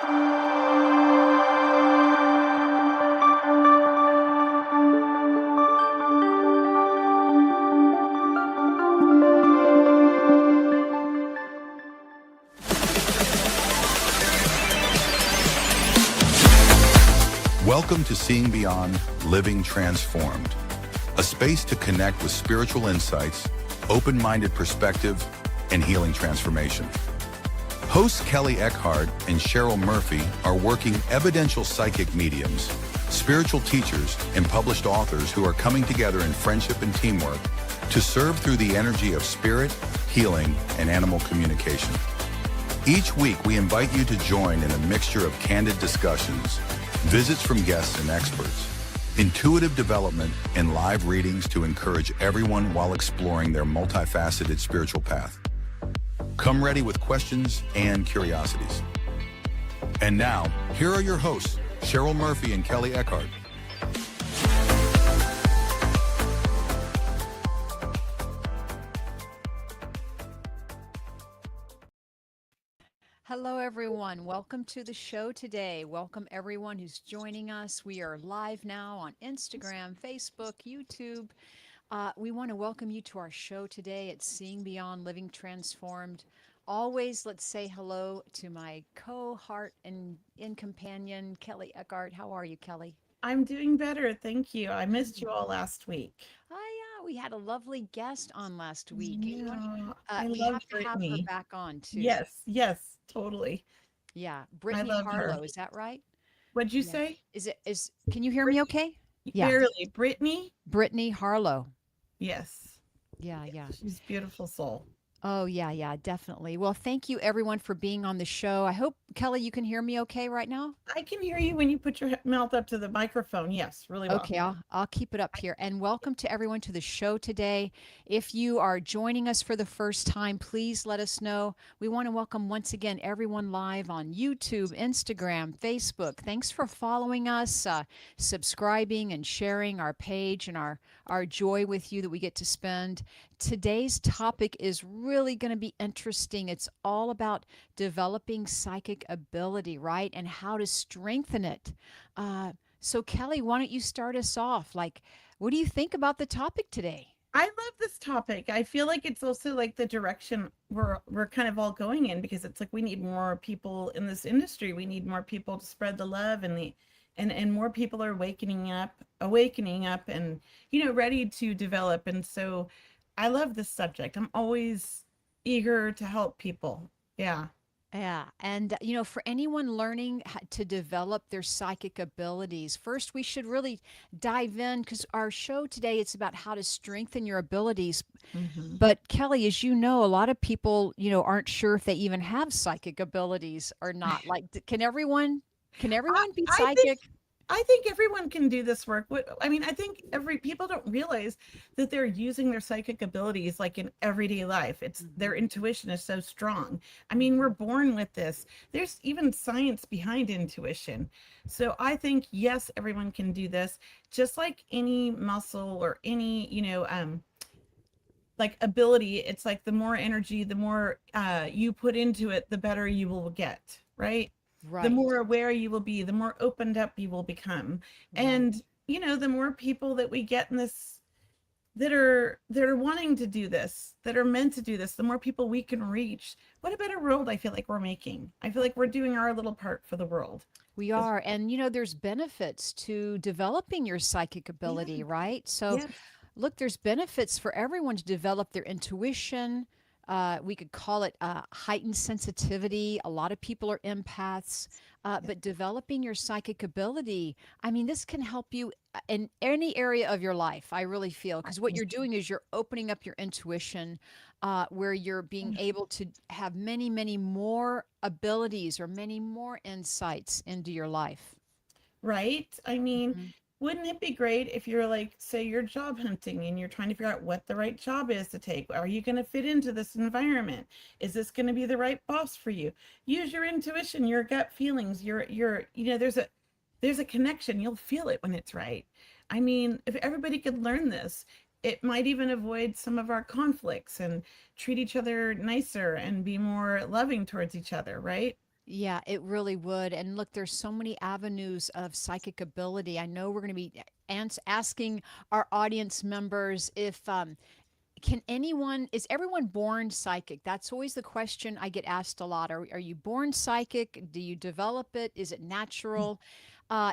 Welcome to Seeing Beyond, Living Transformed, a space to connect with spiritual insights, open-minded perspective, and healing transformation. Hosts Kelley Eckhart and Cheryl Murphy are working evidential psychic mediums, spiritual teachers, and published authors who are coming together in friendship and teamwork to serve through the energy of spirit, healing, and animal communication. Each week, we invite you to join in a mixture of candid discussions, visits from guests and experts, intuitive development, and live readings to encourage everyone while exploring their multifaceted spiritual path. Come ready with questions and curiosities. And now, here are your hosts, Cheryl Murphy and Kelley Eckhart. Hello, everyone. Welcome to the show today. Welcome, everyone who's joining us. We are live now on Instagram, Facebook, YouTube. We want to welcome you to our show today. It's Seeing Beyond, Living Transformed. Always, let's say hello to my co-heart and companion, Kelley Eckhart. How are you, Kelley? I'm doing better. Thank you. I missed you all last week. Yeah, we had a lovely guest on last week. Yeah, I We love have to have her Brittany. back on, too. Yes, totally. Yeah, I Brittany love her. Harlow, is that right? What'd you Yeah. say? Can you hear me okay? Yeah. Barely. Brittany? Brittany Harlow. Yes. Yeah. She's a beautiful soul. Oh, yeah, definitely. Well, thank you everyone for being on the show. I hope, Kelley, you can hear me okay right now? I can hear you when you put your mouth up to the microphone. Yes, really well. Okay, I'll keep it up here. And welcome to everyone to the show today. If you are joining us for the first time, please let us know. We want to welcome once again everyone live on YouTube, Instagram, Facebook. Thanks for following us, subscribing and sharing our page and our joy with you that we get to spend. Today's topic is really going to be interesting. It's all about developing psychic ability, right? And how to strengthen it. So Kelley, why don't you start us off? Like, what do you think about the topic today? I love this topic. I feel like it's also like the direction we're kind of all going in, because it's like we need more people in this industry. We need more people to spread the love, and more people are awakening up and ready to develop. And so I love this subject. I'm always eager to help people. Yeah. Yeah. And, for anyone learning to develop their psychic abilities, first we should really dive in, because our show today, it's about how to strengthen your abilities. Mm-hmm. But Kelley, as you know, a lot of people, aren't sure if they even have psychic abilities or not. Like, can everyone be psychic? I think everyone can do this work. I think people don't realize that they're using their psychic abilities like in everyday life. It's their intuition is so strong. I mean, we're born with this. There's even science behind intuition. So I think, yes, everyone can do this, just like any muscle or any, like ability. It's like the more energy, the more you put into it, the better you will get, right? Right. The more aware you will be, the more opened up you will become. Right. And, the more people that we get in this, that are wanting to do this, that are meant to do this, the more people we can reach. What a better world I feel like we're making. I feel like we're doing our little part for the world. We are. And, there's benefits to developing your psychic ability, right? So look, there's benefits for everyone to develop their intuition. We could call it heightened sensitivity. A lot of people are empaths, but developing your psychic ability, I mean, this can help you in any area of your life, I really feel, because what you're doing is you're opening up your intuition, where you're being able to have many, many more abilities or many more insights into your life. Right? I mean, wouldn't it be great if you're like, say you're job hunting and you're trying to figure out what the right job is to take? Are you going to fit into this environment? Is this going to be the right boss for you? Use your intuition, your gut feelings, there's a connection. You'll feel it when it's right. I mean, if everybody could learn this, it might even avoid some of our conflicts and treat each other nicer and be more loving towards each other, right? Yeah, it really would. And look, there's so many avenues of psychic ability. I know we're going to be asking our audience members if can anyone, is everyone born psychic? That's always the question I get asked a lot. Are you born psychic? Do you develop it? Is it natural?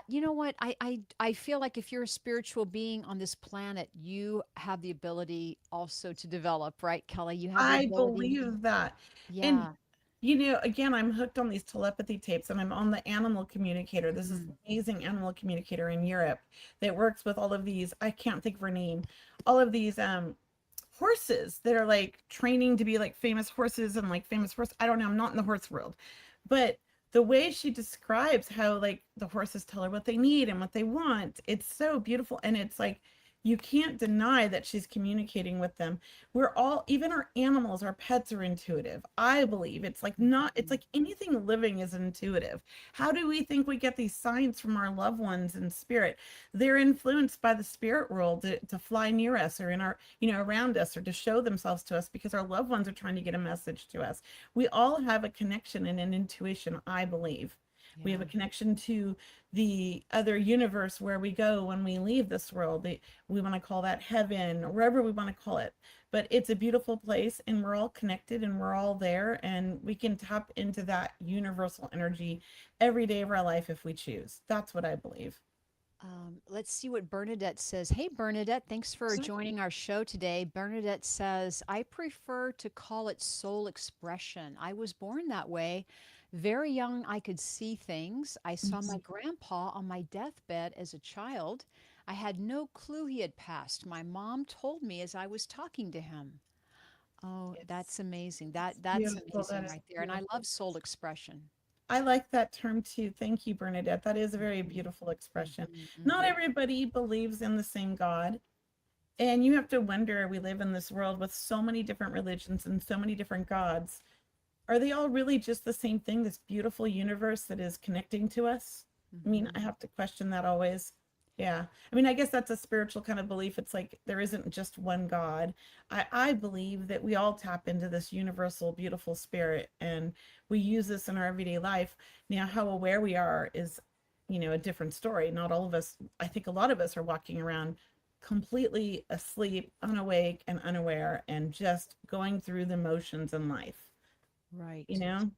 You know what? I feel like if you're a spiritual being on this planet, you have the ability also to develop, right, Kelly? You have the I ability. believe that. And Yeah. again, I'm hooked on these telepathy tapes and I'm on the animal communicator. This is Mhm. an amazing animal communicator in Europe that works with all of these, I can't think of her name, all of these horses that are like training to be like famous horses and like famous horse. I don't know, I'm not in the horse world. But the way she describes how like the horses tell her what they need and what they want, it's so beautiful. And it's like you can't deny that she's communicating with them. We're all, even our animals, our pets are intuitive. I believe it's like not, it's Mhm. like anything living is intuitive. How do we think we get these signs from our loved ones in spirit? They're influenced by the spirit world to fly near us or in our, around us, or to show themselves to us because our loved ones are trying to get a message to us. We all have a connection and an intuition, I believe. We have Yeah. a connection to the other universe where we go when we leave this world. We want to call that heaven, or wherever we want to call it. But it's a beautiful place and we're all connected and we're all there and we can tap into that universal energy every day of our life if we choose. That's what I believe. Let's see what Bernadette says. Hey, Bernadette, thanks for joining our show today. Bernadette says, I prefer to call it soul expression. I was born that way. Very young, I could see things. I saw my grandpa on my deathbed as a child. I had no clue he had passed. My mom told me as I was talking to him. Oh, It's that's amazing. That's beautiful. amazing That is right there. And I beautiful. love soul expression. I like that term too. Thank you, Bernadette. That is a very Mhm, beautiful expression. mhm, Not mhm. everybody believes in the same God. And you have to wonder, we live in this world with so many different religions and so many different gods. Are they all really just the same thing, this beautiful universe that is connecting to us? I mean, I Mhm. have to question that always. Yeah. I mean, I guess that's a spiritual kind of belief. It's like there isn't just one God. I believe that we all tap into this universal, beautiful spirit and we use this in our everyday life. Now, how aware we are is, a different story. Not all of us, I think a lot of us are walking around completely asleep, unawake, and unaware, and just going through the motions in life, you Right. know?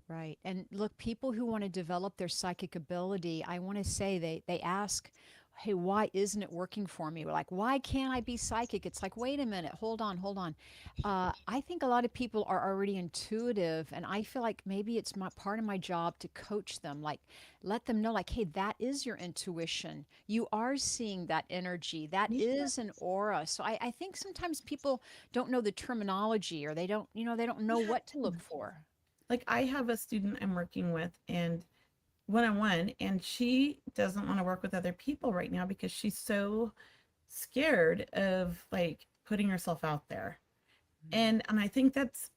Right. And look, people who want to develop their psychic ability, I want to say they ask, "Hey, why isn't it working for me?" Like, "Why can't I be psychic?" It's like, "Wait a minute. Hold on, hold on." I think a lot of people are already intuitive, and I feel like maybe it's my part of my job to coach them, like let them know like, "Hey, that is your intuition. You are seeing that energy. That Yeah. is an aura." So I think sometimes people don't know the terminology or they don't, they don't know what to look for. Like I have a student I'm working with and one-on-one, and she doesn't want to work with other people right now because she's so scared of like putting herself out there. And I think that's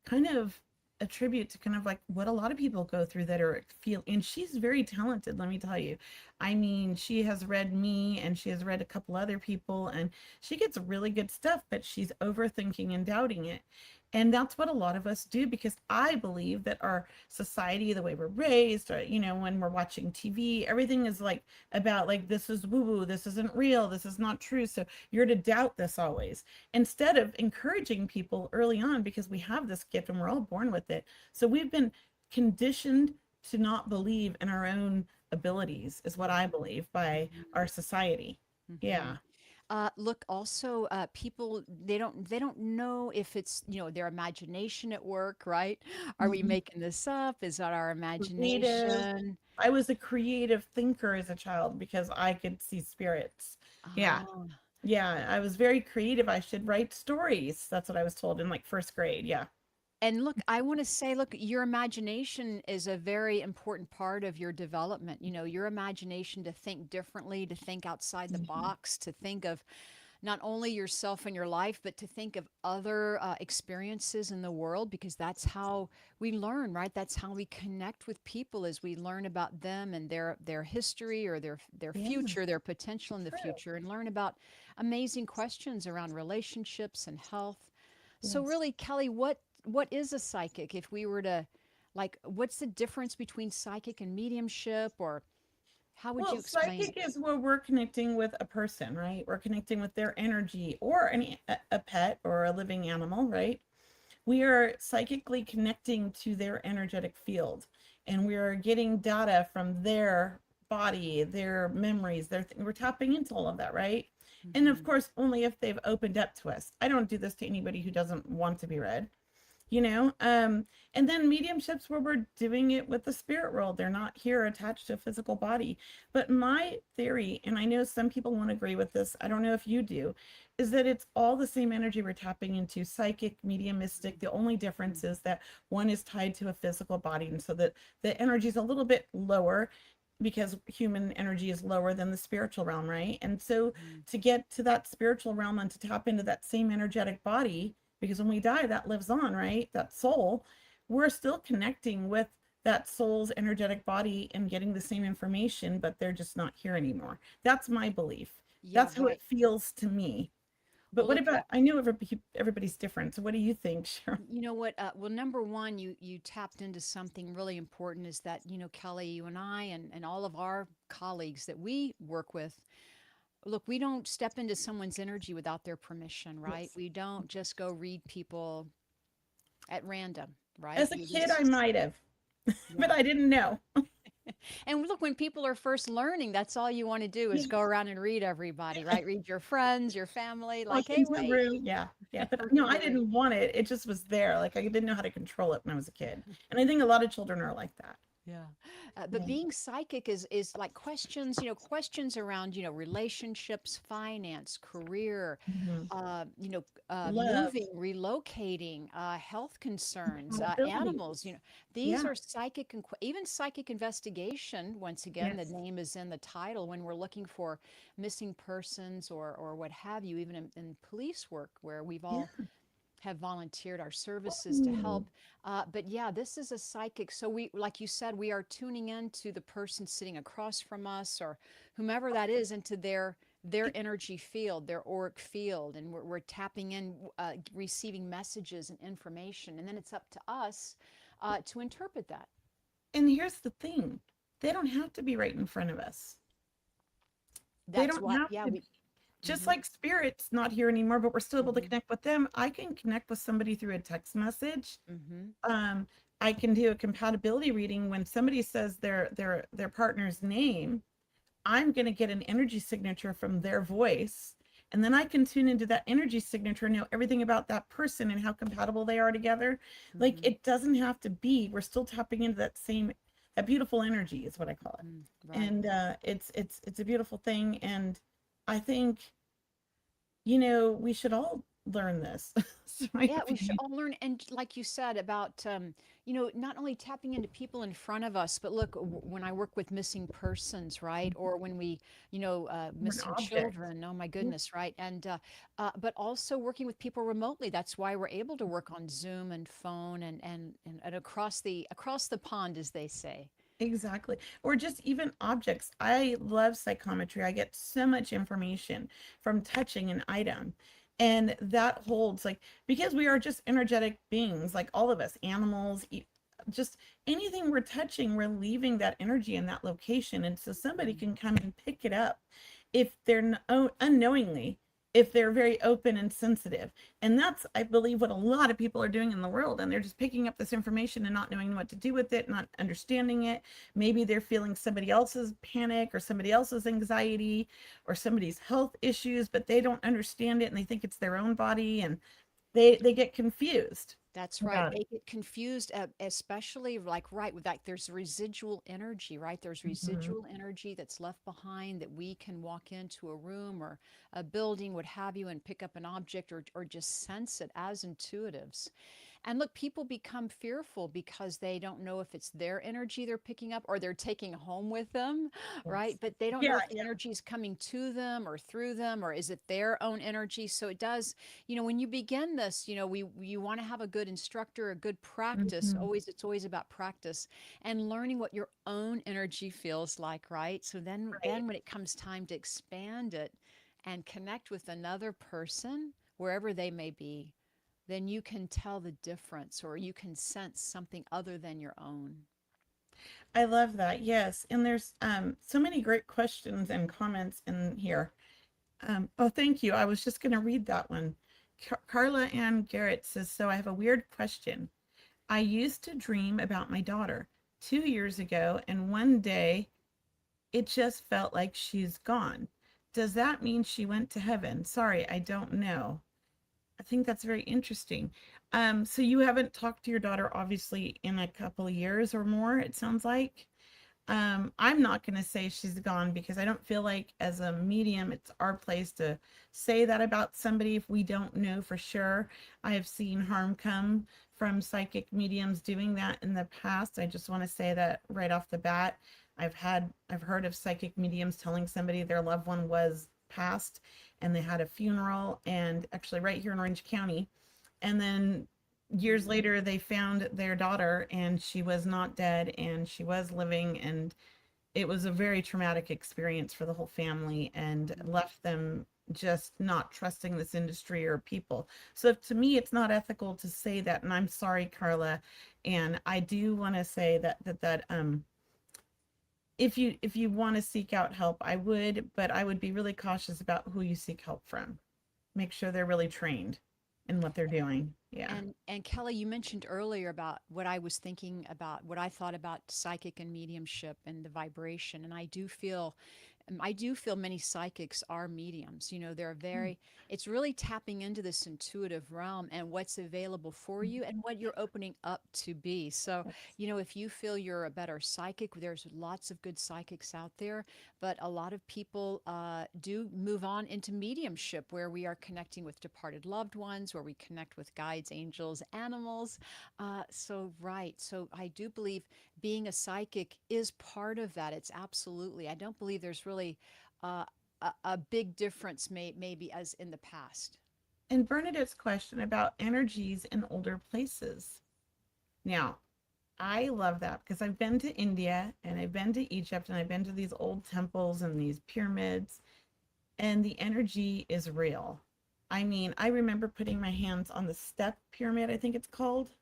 kind of a tribute to kind of like what a lot of people go through that are feel, and she's very talented, let me tell you. I mean, she has read me and she has read a couple other people and she gets really good stuff, but she's overthinking and doubting it. And that's what a lot of us do because I believe that our society, the way we're raised, or, when we're watching TV, everything is like about like this is woo woo, this isn't real, this is not true. So you're to doubt this always instead of encouraging people early on because we have this gift and we're all born with it. So we've been conditioned to not believe in our own abilities, is what I believe by our society. Mhm. Yeah. Look, also, people they don't know if it's their imagination at work, right? Are we Mhm. making this up? Is that our Creative. imagination? I was a creative thinker as a child because I could see spirits. Yeah. Ah, Yeah. I was very creative. I should write stories. That's what I was told in like first grade. Yeah. and look, I want to say, look, your imagination is a very important part of your development. Your imagination to think differently, to think outside the Mhm. box, to think of not only yourself and your life, but to think of other experiences in the world, because that's how we learn, right? That's how we connect with people as we learn about them and their history or their Yeah. future, their potential in the True. future, and learn about amazing questions around relationships and health. So Yes. really, Kelly, what is a psychic? If we were to Like, what's the difference between psychic and mediumship, or how would Well, you explain it? psychic is where we're connecting with a person, right? We're connecting with their energy or a pet or a living animal, right? We are psychically connecting to their energetic field, and we are getting data from their body, their memories, we're tapping into all of that, right? And of Hmm. course, only if they've opened up to us. I don't do this to anybody who doesn't want to be read, you know. And then mediumships where we're doing it with the spirit world, they're not here attached to a physical body. But my theory, and I know some people won't agree with this, I don't know if you do, is that it's all the same energy we're tapping into: psychic, mediumistic. The only difference is that one is tied to a physical body, and so that the energy is a little bit lower, because human energy is lower than the spiritual realm, right? And so Hmm. to get to that spiritual realm and to tap into that same energetic body, because when we die, that lives on, right? That soul, we're still connecting with that soul's energetic body and getting the same information, but they're just not here anymore. That's my belief. Yeah, That's how it right. feels to me. But Well, what look, about, I know everybody's different. So what do you think, Cheryl? you know what? Well, number one, you tapped into something really important. Is that, Kelly, you and I, and all of our colleagues that we work with. Look, we don't step into someone's energy without their permission, right? Yes. We don't just go read people at random, right? As a We kid, I might have, but yeah. I didn't know. And look, when people are first learning, that's all you want to do is Yes. go around and read everybody, right? Read your friends, your family, like, Walk hey, into the wait, room. Yeah. Yeah. But no, read I the room. didn't want it. It just was there. Like I didn't know how to control it when I was a kid. And I think a lot of children are like that. Yeah. But Yeah. being psychic is like questions, questions around, relationships, finance, career, Mhm. Love, moving, relocating, health concerns, compatibility. animals, these Yeah. are psychic, and even psychic investigation. Once again, the Yes. name is in the title when we're looking for missing persons or what have you, even in police work where we've Yeah. all have volunteered our services to Ooh. help. But yeah, this is a psychic. So we, like you said, we are tuning into the person sitting across from us or whomever that is into their energy field, their auric field, and we're tapping in, receiving messages and information, and then it's up to us to interpret that. And here's the thing, they don't have to be right in front of us. They That's don't what, have yeah, to we. be. Just Hmm. like spirit's not here anymore, but we're still able to Hmm. connect with them. I can connect with somebody through a text message. Hmm. Um, I can do a compatibility reading when somebody says their partner's name. I'm going to get an energy signature from their voice. And then I can tune into that energy signature and know everything about that person and how compatible they are together. Like Hmm. it doesn't have to be, we're still tapping into that beautiful energy is what I call it. Hmm. Right. And it's a beautiful thing. And I think, we should all learn this. It's my Yeah, we should opinion. all learn. And like you said about, not only tapping into people in front of us, but look, when I work with missing persons, right? Or when we, We're an missing object. children, oh my Yeah. goodness, right? And, but also working with people remotely. That's why we're able to work on Zoom and phone and across the pond, as they say. Exactly. Or just even objects. I love psychometry. I get so much information from touching an item. And that holds, like, because we are just energetic beings, like all of us, animals, just anything we're touching, we're leaving that energy in that location. And so somebody Mm. can come and pick it up if they're unknowingly, if they're very open and sensitive. And that's, I believe, what a lot of people are doing in the world. And they're just picking up this information and not knowing what to do with it, not understanding it. Maybe they're feeling somebody else's panic or somebody else's anxiety or somebody's health issues, but they don't understand it and they think it's their own body, and they get confused That's right. about it. They get confused, especially like, right, with like there's residual energy, right? There's Mhm. residual energy that's left behind that we can walk into a room or a building, what have you, and pick up an object or just sense it as intuitives. And look, people become fearful because they don't know if it's their energy they're picking up or they're taking home with them, right? Yes. But they don't know Yeah, if the yeah. energy is coming to them or through them, or is it their own energy. So it does, when you begin this, you want to have a good instructor, a good practice. Mhm. Always, it's always about practice and learning what your own energy feels like, right? So then Right. when it comes time to expand it and connect with another person, wherever they may be, then you can tell the difference or you can sense something other than your own. I love that. Yes. And there's so many great questions and comments in here. Oh, thank you. I was just going to read that one. Carla Ann Garrett says, so I have a weird question. I used to dream about my daughter 2 years ago, and one day it just felt like she's gone. Does that mean she went to heaven? Sorry, I don't know. I think that's very interesting. So you haven't talked to your daughter obviously in a couple of years or more, it sounds like. I'm not going to say she's gone because I don't feel like as a medium, it's our place to say that about somebody if we don't know for sure. I have seen harm come from psychic mediums doing that in the past. I just want to say that right off the bat. I've heard of psychic mediums telling somebody their loved one was passed and they had a funeral, and actually right here in Orange County. And then years later they found their daughter and she was not dead and she was living, and it was a very traumatic experience for the whole family and left them just not trusting this industry or people. So to me it's not ethical to say that, and I'm sorry, Carla. And I do want to say that if you want to seek out help, I would, but I would be really cautious about who you seek help from. Make sure they're really trained in what they're doing. Yeah. And Kelly, you mentioned earlier about what I was thinking about, what I thought about psychic and mediumship and the vibration. And I do feel many psychics are mediums. You know, they're very, it's really tapping into this intuitive realm and what's available for you and what you're opening up to be. So, you know, if you feel you're a better psychic, there's lots of good psychics out there, but a lot of people do move on into mediumship where we are connecting with departed loved ones, where we connect with guides, angels, animals. Right. So I do believe being a psychic is part of that. It's absolutely. I don't believe there's really uh, a big difference, maybe as in the past. And Bernadette's question about energies in older places. Now, I love that because I've been to India and I've been to Egypt and I've been to these old temples and these pyramids, and the energy is real. I mean, I remember putting my hands on the step pyramid, I think it's called.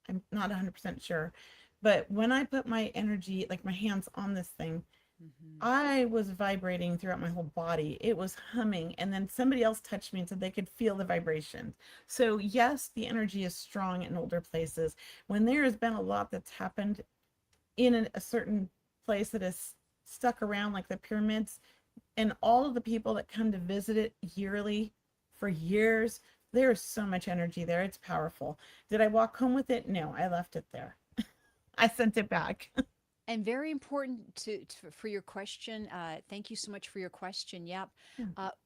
I'm not 100% sure. But when I put my energy, like my hands on this thing, Hmm. I was vibrating throughout my whole body. It was humming. And then somebody else touched me and said they could feel the vibration. So, yes, the energy is strong in older places. When there has been a lot that's happened in a certain place that is stuck around, like the pyramids, and all of the people that come to visit it yearly for years, there's so much energy there. It's powerful. Did I walk home with it? No, I left it there. I sent it back. And very important for your question. Thank you so much for your question. Yep.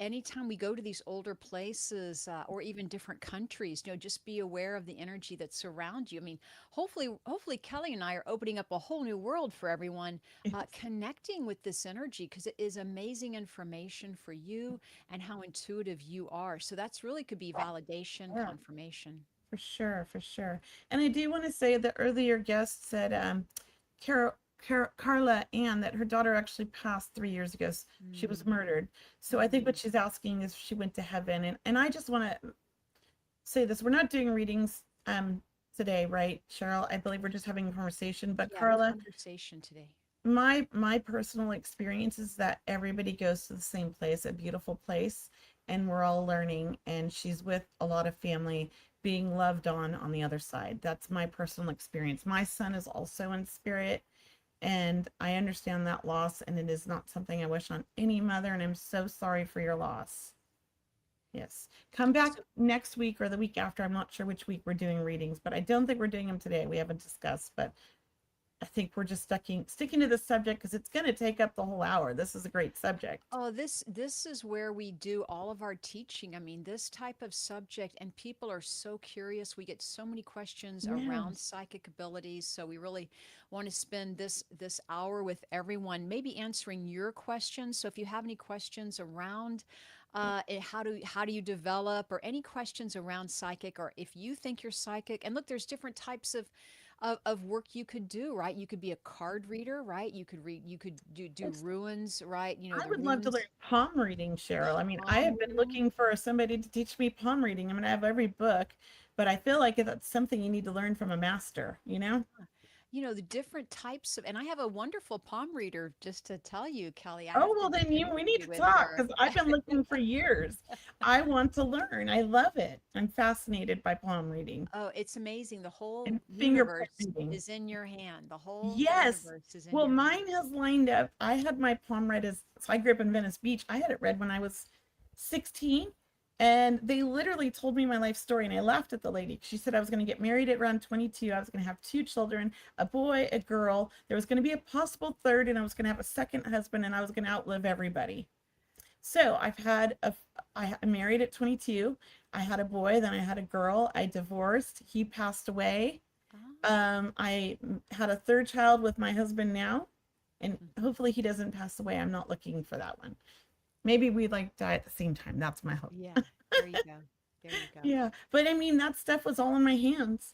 Anytime we go to these older places or even different countries, you know, just be aware of the energy that's around you. I mean, hopefully Kelly and I are opening up a whole new world for everyone, connecting with this energy because it is amazing information for you and how intuitive you are. So that's really could be validation, Yeah, confirmation. for sure, for sure. And I do want to say the earlier guest said, Carla Ann, that her daughter actually passed 3 years ago. She was murdered. So I think what she's asking is if she went to heaven. And I just want to say this. We're not doing readings today, right, Cheryl? I believe we're just having a conversation. But Yeah, Carla, conversation today. my personal experience is that everybody goes to the same place, a beautiful place, and we're all learning, and she's with a lot of family being loved on the other side. That's my personal experience. My son is also in spirit, and I understand that loss, and it is not something I wish on any mother, and I'm so sorry for your loss. Yes. Come back next week or the week after. I'm not sure which week we're doing readings, but I don't think we're doing them today. We haven't discussed, but I think we're just sticking to this subject because it's going to take up the whole hour. This is a great subject. Oh, this is where we do all of our teaching. I mean, this type of subject, and people are so curious. We get so many questions around Yes. psychic abilities, so we really want to spend this hour with everyone, maybe answering your questions. So if you have any questions around how do you develop, or any questions around psychic, or if you think you're psychic, and look, there's different types of work you could do, right? You could be a card reader, right? You could do It's, runes, right? You know, I the would love to learn runes, palm reading, Cheryl. I mean, I palm have been reading. looking for somebody to teach me palm reading. I mean, I have every book, but I feel like that's something you need to learn from a master, you know? The different types of, and I have a wonderful palm reader just to tell you, Kelly. I Oh, have to well, then we connect need you to with talk her. because I've been looking for years. I want to learn. I love it. I'm fascinated by palm reading Oh, it's amazing. The whole and fingerprint universe reading. is in your hand. The whole Yes. universe is in Well, your hand. mine has lined up. I had my palm read as, so I grew up in Venice Beach. I had it read when I was 16. And they literally told me my life story. And I laughed at the lady. She said I was going to get married at around 22. I was going to have two children, a boy, a girl. There was going to be a possible third, and I was going to have a second husband, and I was going to outlive everybody. So I'm married at 22. I had a boy, then I had a girl. I divorced. He passed away. Oh, I had a third child with my husband now, and mhm. hopefully he doesn't pass away. I'm not looking for that one. Maybe we like die at the same time. That's my hope. Yeah, there you go. There you go. Yeah, but I mean that stuff was all in my hands.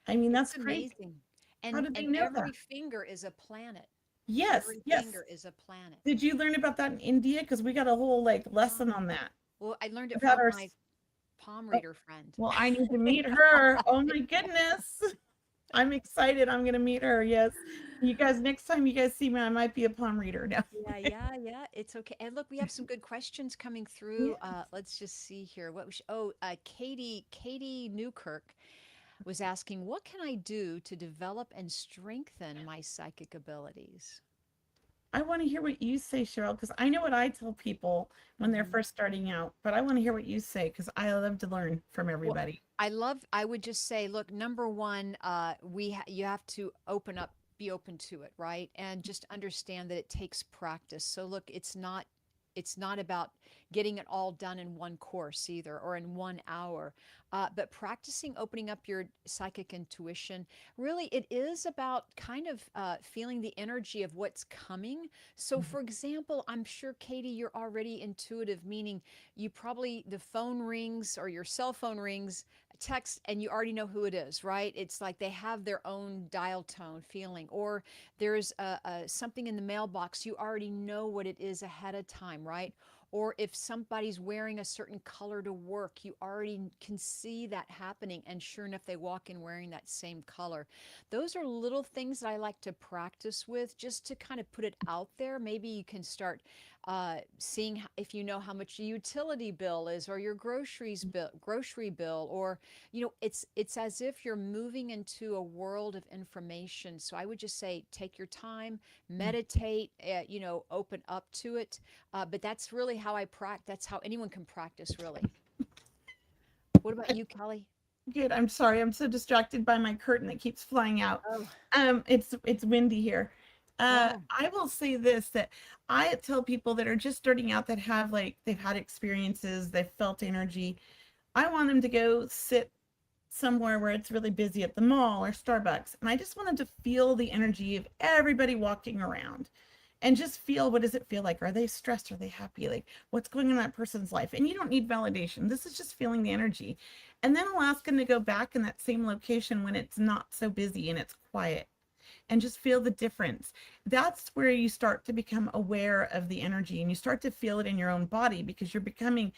I mean It's that's crazy. amazing. How And did they and know every that? finger is a planet. Yes, Every yes. finger is a planet. Did you learn about that in India? Because we got a whole like lesson Oh, on that well, I learned it about from our. my palm Oh, reader friend. well, I need to meet her. Oh my goodness. I'm excited. I'm gonna meet her. Yes. You guys, next time you guys see me, I might be a palm reader now. Yeah, yeah, yeah. It's okay. And look, we have some good questions coming Yeah. through. Let's just see here. Katie Newkirk was asking, what can I do to develop and strengthen my psychic abilities? I want to hear what you say, Cheryl, because I know what I tell people when they're Mhm. first starting out, but I want to hear what you say because I love to learn from Well, everybody. I would just say, look, number one, you have to be open to it, right? And just understand that it takes practice. So look, it's not about getting it all done in one course either or in 1 hour, but practicing opening up your psychic intuition. Really, it is about kind of feeling the energy of what's coming. So, Mhm. for example, I'm sure, Katie, you're already intuitive, meaning you probably, the phone rings or your cell phone rings, text, and you already know who it is, right? It's like they have their own dial tone feeling, or there's something in the mailbox, you already know what it is ahead of time, right? Or if somebody's wearing a certain color to work, you already can see that happening. And sure enough, they walk in wearing that same color. Those are little things that I like to practice with just to kind of put it out there. Maybe you can start seeing if you know how much your utility bill is or your grocery bill, or it's as if you're moving into a world of information. So I would just say take your time, meditate, open up to it. But that's really how I practice. That's how anyone can practice, really. What about you, Kelly? Good. I'm sorry. I'm so distracted by my curtain that keeps flying out. Oh, It's windy here. oh, I will say this that I tell people that are just starting out that have like they've had experiences, they've felt energy. I want them to go sit somewhere where it's really busy at the mall or Starbucks. And I just want them to feel the energy of everybody walking around and just feel what does it feel like? Are they stressed? Are they happy? Like what's going on in that person's life? And you don't need validation. This is just feeling the energy. And then I'll ask them to go back in that same location when it's not so busy and it's quiet and just feel the difference. That's where you start to become aware of the energy and you start to feel it in your own body because you're becoming,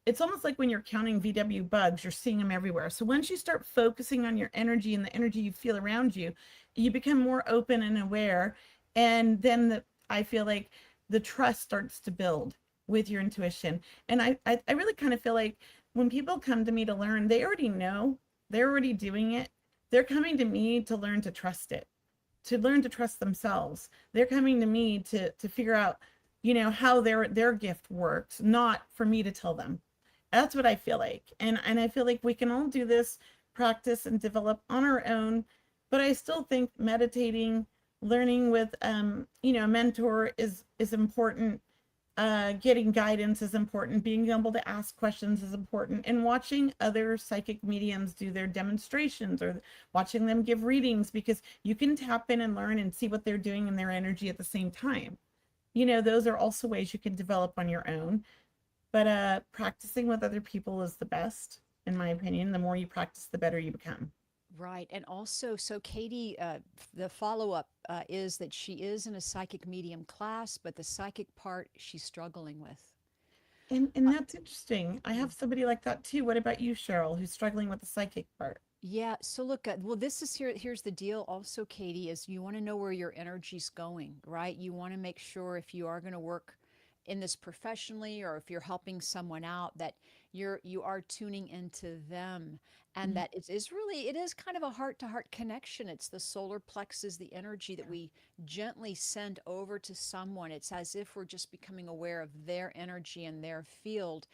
it's almost like when you're counting VW bugs, you're seeing them everywhere. So once you start focusing on your energy and the energy you feel around you, you become more open and aware. And then I feel like the trust starts to build with your intuition. And I really kind of feel like when people come to me to learn, they already know, they're already doing it. They're coming to me to learn to trust it, to learn to trust themselves. They're coming to me to figure out, how their gift works, not for me to tell them. That's what I feel like. And I feel like we can all do this, practice and develop on our own, but I still think meditating, learning with a mentor is important. Getting guidance is important. Being able to ask questions is important. And watching other psychic mediums do their demonstrations or watching them give readings because you can tap in and learn and see what they're doing in their energy at the same time. Those are also ways you can develop on your own. But practicing with other people is the best, in my opinion. The more you practice, the better you become. right. And also, so Katie, the follow up is that she is in a psychic medium class, but the psychic part she's struggling with. And that's interesting. I have somebody like that too. What about you, Cheryl, who's struggling with the psychic part? Yeah, so look at, well, this is here's the deal also, Katie, is you want to know where your energy's going, right? You want to make sure if you are going to work in this professionally or if you're helping someone out that you are tuning into them, and Mhm. that is really, it is kind of a heart to heart connection. It's the solar plexus, the energy that we gently send over to someone. It's as if we're just becoming aware of their energy and their field.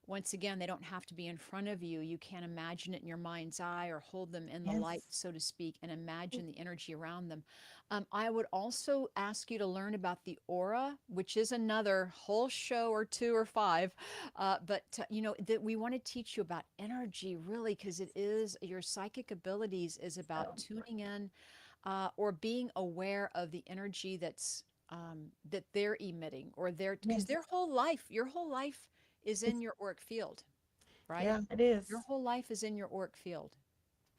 Once again, they don't have to be in front of you. You can imagine it in your mind's eye or hold them in the light, Yes. so to speak, and imagine the energy around them. I would also ask you to learn about the aura, which is another whole show or two or five. That we want to teach you about energy, really, because it is your psychic abilities is about So, tuning in or being aware of the energy that they're emitting, or because yes. their whole life, your whole life is in It's, your auric field, right? yeah, it is. Your whole life is in your auric field.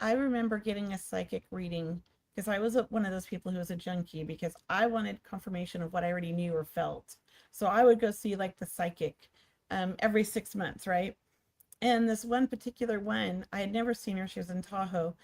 I remember getting a psychic reading because I was one of those people who was a junkie because I wanted confirmation of what I already knew or felt. So I would go see like the psychic every 6 months, right? And this one particular one, I had never seen her. She was in Tahoe,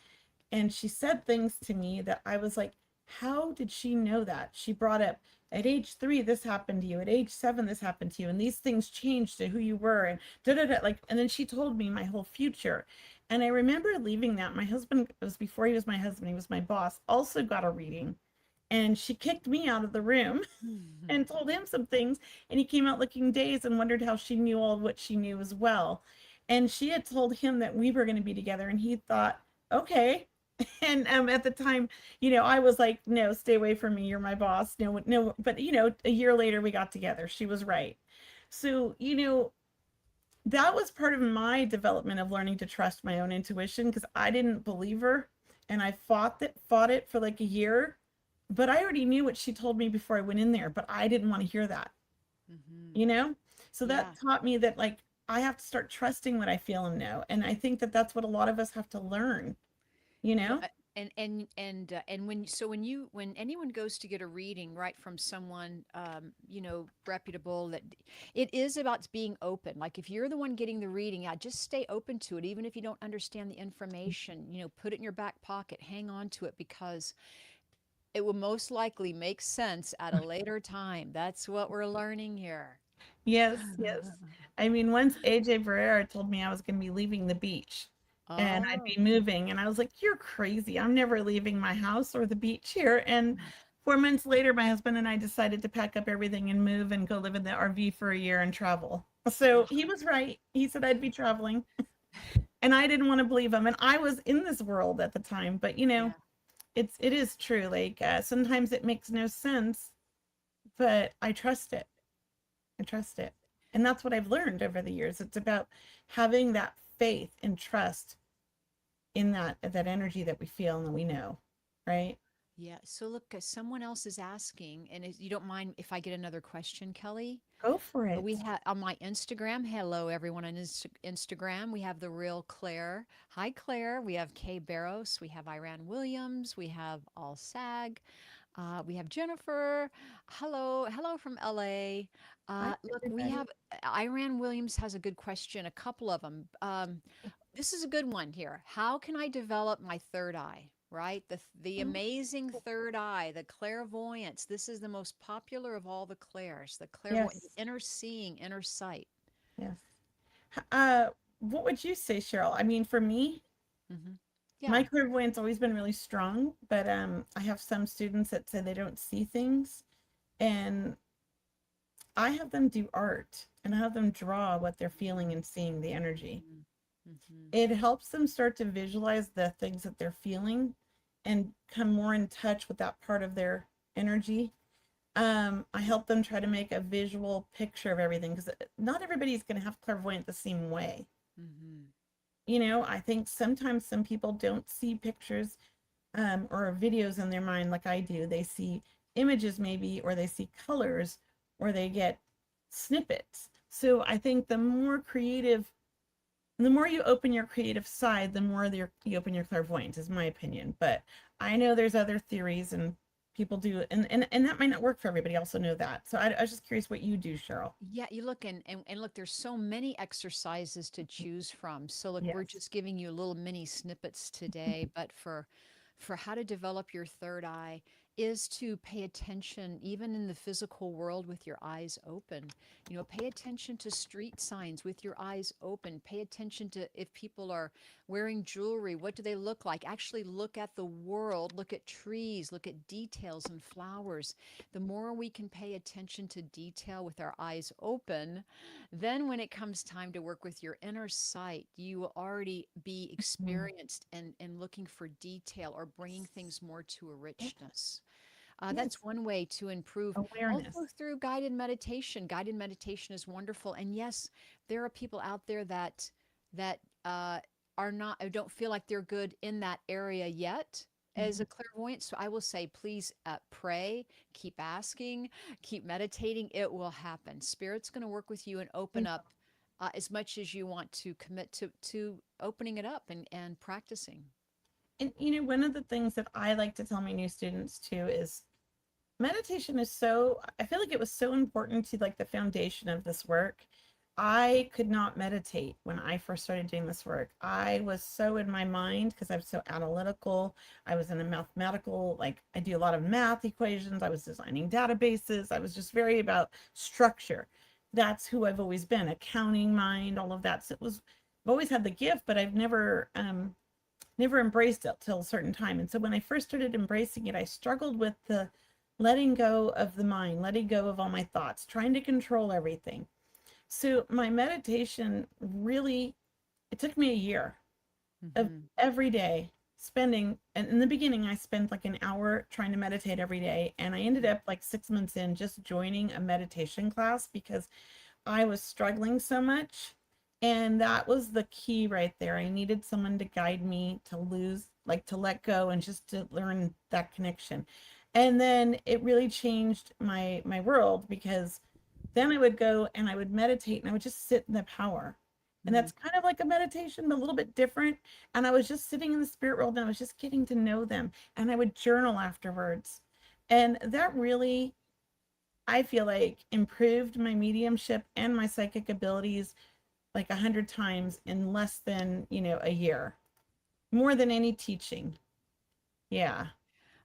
and she said things to me that I was like, how did she know that? She brought up at age 3 this happened to you, at age 7 this happened to you, and these things changed to who you were, and da da da, like, and then she told me my whole future. And I remember leaving that. My husband, it was before he was my husband, he was my boss, also got a reading, and she kicked me out of the room and told him some things, and he came out looking dazed and wondered how she knew all of what she knew as well. And she had told him that we were going to be together, and he thought, okay. And at the time, I was like, no, stay away from me, you're my boss, no, no. But a year later we got together, she was right. So that was part of my development of learning to trust my own intuition, because I didn't believe her, and I fought it for like a year. But I already knew what she told me before I went in there, but I didn't want to hear that, Hmm. you know? So that Yeah. taught me that, like, I have to start trusting what I feel and know. And I think that that's what a lot of us have to learn, you Yeah, know? and when anyone goes to get a reading, right, from someone reputable, that it is about being open. Like if you're the one getting the reading, yeah, just stay open to it, even if you don't understand the information. Put it in your back pocket, hang on to it, because it will most likely make sense at a later time. That's what we're learning here. Yes, yes. I mean, once AJ Barrera told me I was going to be leaving the beach and I'd Oh. be moving, and I was like, you're crazy. I'm never leaving my house or the beach here. And 4 months later, my husband and I decided to pack up everything and move and go live in the RV for a year and travel. So he was right. He said I'd be traveling, and I didn't want to believe him. And I was in this world at the time, but Yeah. it is true. Like sometimes it makes no sense, but I trust it. I trust it. And that's what I've learned over the years. It's about having that faith and trust in that energy that we feel and that we know, right? Yeah. So look, someone else is asking, and you don't mind if I get another question, Kelly? Go for We it. have on my Instagram. Hello, everyone on Instagram. We have the real Claire. Hi, Claire. We have Kay Barros. We have Iran Williams. We have All Sag. We have Jennifer. Hello, hello from LA. Hi, Look, we everybody. have Iran Williams has a good question. A couple of them. This is a good one here. How can I develop my third eye? Right, the Oh, amazing third eye, the clairvoyance. This is the most popular of all the clairs. The clairvoyant, yes, the inner seeing, inner sight. yes. What would you say, Cheryl? I mean, for me, Hmm. my Yeah. clairvoyance always been really strong, but I have some students that say they don't see things, and I have them do art and I have them draw what they're feeling and seeing, the energy. Mm-hmm. It helps them start to visualize the things that they're feeling and come more in touch with that part of their energy. I help them try to make a visual picture of everything, because not everybody's going to have clairvoyant the same way. Mm-hmm. I think sometimes some people don't see pictures or videos in their mind like I do. They see images maybe, or they see colors, or they get snippets. So I think the more you open your creative side, the more you open your clairvoyance, is my opinion. But I know there's other theories, and people do, and that might not work for everybody. I also know that. So I was just curious what you do, Cheryl. Yeah, you look and look, there's so many exercises to choose from. So look, we're Yes. just giving you little mini snippets today, but for how to develop your third eye is to pay attention even in the physical world with your eyes open. You know, pay attention to street signs with your eyes open. Pay attention to if people are wearing jewelry, what do they look like? Actually look at the world, look at trees, look at details and flowers. The more we can pay attention to detail with our eyes open, then when it comes time to work with your inner sight, you will already be Mm. experienced and looking for detail or bringing things more to a Yeah. richness. Yes. That's one way to improve. Awareness. Also through guided meditation. Guided meditation is wonderful. And yes, there are people out there that are not, don't feel like they're good in that area yet as a Mhm. clairvoyant. So I will say, please pray, keep asking, keep meditating. It will happen. Spirit's going to work with you and open They up as much as you want to commit to opening it up and practicing. And one of the things that I like to tell my new students too is meditation is so, I feel like it was so important to like the foundation of this work. I could not meditate when I first started doing this work. I was so in my mind because I'm so analytical. I was in a mathematical, like I do a lot of math equations. I was designing databases. I was just very about structure. That's who I've always been, accounting mind, all of that. So I've always had the gift, but I've never embraced it till a certain time. And so when I first started embracing it, I struggled with the letting go of the mind, letting go of all my thoughts, trying to control everything. So my meditation really, it took me a year of Hmm. every day spending, and in the beginning, I spent like an hour trying to meditate every day. And I ended up like 6 months in just joining a meditation class because I was struggling so much. And that was the key right there. I needed someone to guide me to lose, like to let go and just to learn that connection. And then it really changed my world because then I would go and I would meditate and I would just sit in the power. And Hmm. that's kind of like a meditation, but a little bit different. And I was just sitting in the spirit world and I was just getting to know them. And I would journal afterwards. And that really, I feel like, improved my mediumship and my psychic abilities like 100 times in less than, a year, more than any teaching. Yeah.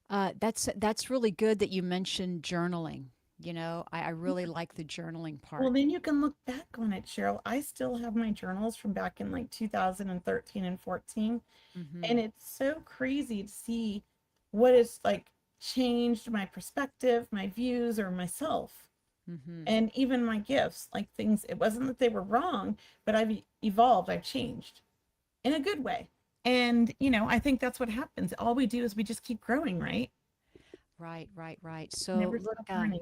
That's really good that you mentioned journaling. You know, I really like the journaling Well, part. then you can look back on it, Cheryl. I still have my journals from back in like 2013 and 14. And Hmm. it's so crazy to see what has like changed my perspective, my views, or myself, Hmm. and even my gifts. Like things, it wasn't that they were wrong, but I've evolved, I've changed in a good way. And, I think that's what happens. All we do is we just keep growing, right? Right, right, right. So Never look, stop learning.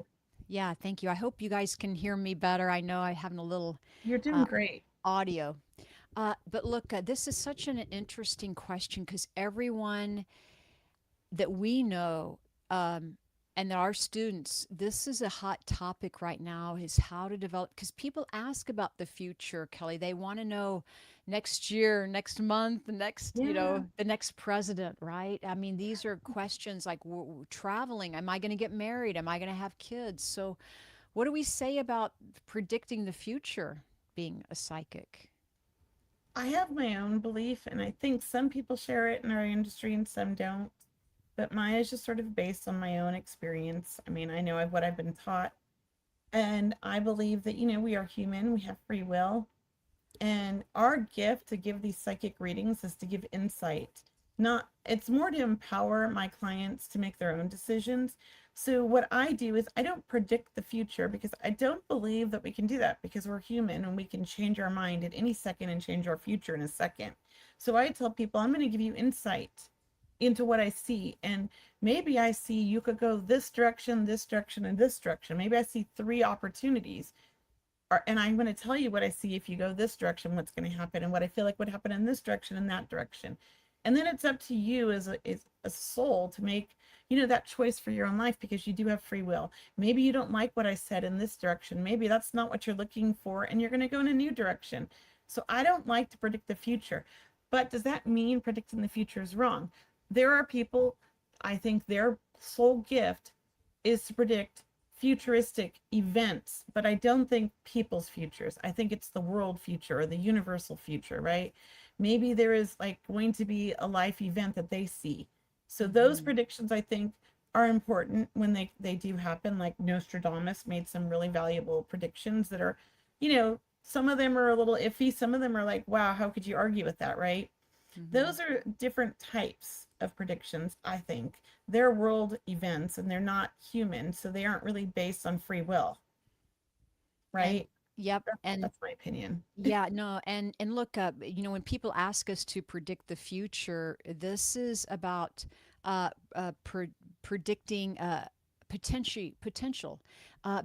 yeah, thank you. I hope you guys can hear me better. I know I'm having a little You're doing uh, great. audio. But look, this is such an interesting question because everyone that we know and that our students, this is a hot topic right now is how to develop because people ask about the future, Kelly. They want to know next year, next month, the next, Yeah. the next president, right? I mean, these are questions like traveling. Am I going to get married? Am I going to have kids? So, what do we say about predicting the future being a psychic? I have my own belief, and I think some people share it in our industry and some don't. But mine is just sort of based on my own experience. I mean, I know what I've been taught. And I believe that, we are human, we have free will. And our gift to give these psychic readings is to give insight. Not, it's more to empower my clients to make their own decisions. So what I do is I don't predict the future because I don't believe that we can do that because we're human and we can change our mind at any second and change our future in a second. So I tell people I'm going to give you insight into what I see. And maybe I see you could go this direction, this direction, and this direction. Maybe I see three opportunities and I'm going to tell you what I see if you go this direction, what's going to happen, and what I feel like would happen in this direction and that direction. And then it's up to you as a soul to make, that choice for your own life because you do have free will. Maybe you don't like what I said in this direction. Maybe that's not what you're looking for, and you're going to go in a new direction. So I don't like to predict the future. But does that mean predicting the future is wrong? There are people, I think their sole gift is to predict futuristic events, but I don't think people's futures. I think it's the world future or the universal future, right? Maybe there is like going to be a life event that they see. So those Mhm. predictions I think are important when they do happen. Like Nostradamus made some really valuable predictions that are, some of them are a little iffy, some of them are like, wow, how could you argue with that, right? Mhm. Those are different types of predictions, I think. They're world events and they're not human, so they aren't really based on free will, And right? yep, and That's my opinion. yeah, no, and look up, when people ask us to predict the future, this is about predicting potential,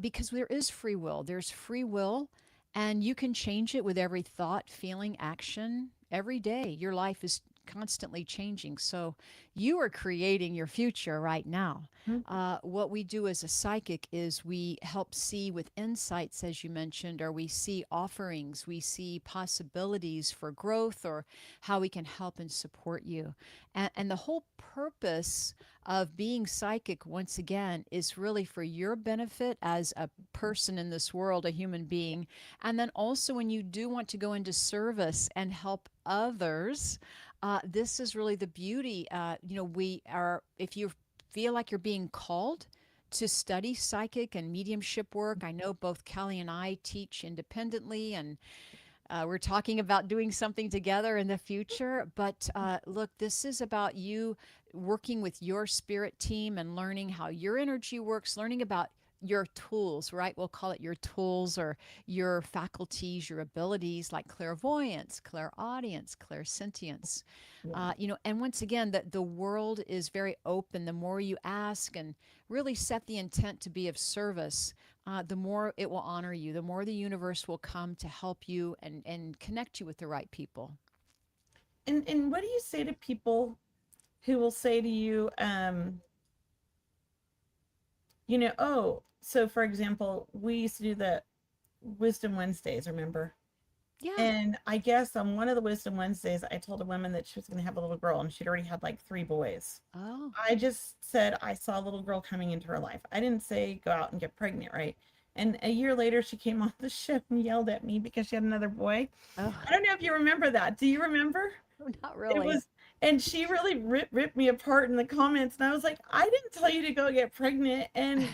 because there is free will. There's free will, and you can change it with every thought, feeling, action every day. Your life is constantly changing. So you are creating your future right now. Mhm. What we do as a psychic is we help see with insights, as you mentioned, or we see offerings, we see possibilities for growth, or how we can help and support you. And the whole purpose of being psychic, once again, is really for your benefit as a person in this world, a human being. And then also, when you do want to go into service and help others, this is really the beauty. We are, if you feel like you're being called to study psychic and mediumship work, I know both Kelly and I teach independently, and we're talking about doing something together in the future. But look, this is about you working with your spirit team and learning how your energy works, learning about your tools, right? We'll call it your tools or your faculties, your abilities like clairvoyance, clairaudience, clairsentience. Yeah. And once again, the world is very open. The more you ask and really set the intent to be of service, the more it will honor you, the more the universe will come to help you and connect you with the right people. And what do you say to people who will say to you, oh, so for example, we used to do the Wisdom Wednesdays, remember? Yeah. And I guess on one of the Wisdom Wednesdays, I told a woman that she was going to have a little girl and she'd already had like 3 boys. Oh. I just said I saw a little girl coming into her life. I didn't say go out and get pregnant, right? And a year later, she came on the show and yelled at me because she had another boy. Oh. I don't know if you remember that. Do you remember? Not It really. was, and she really ripped me apart in the comments. And I was like, I didn't tell you to go get pregnant. And,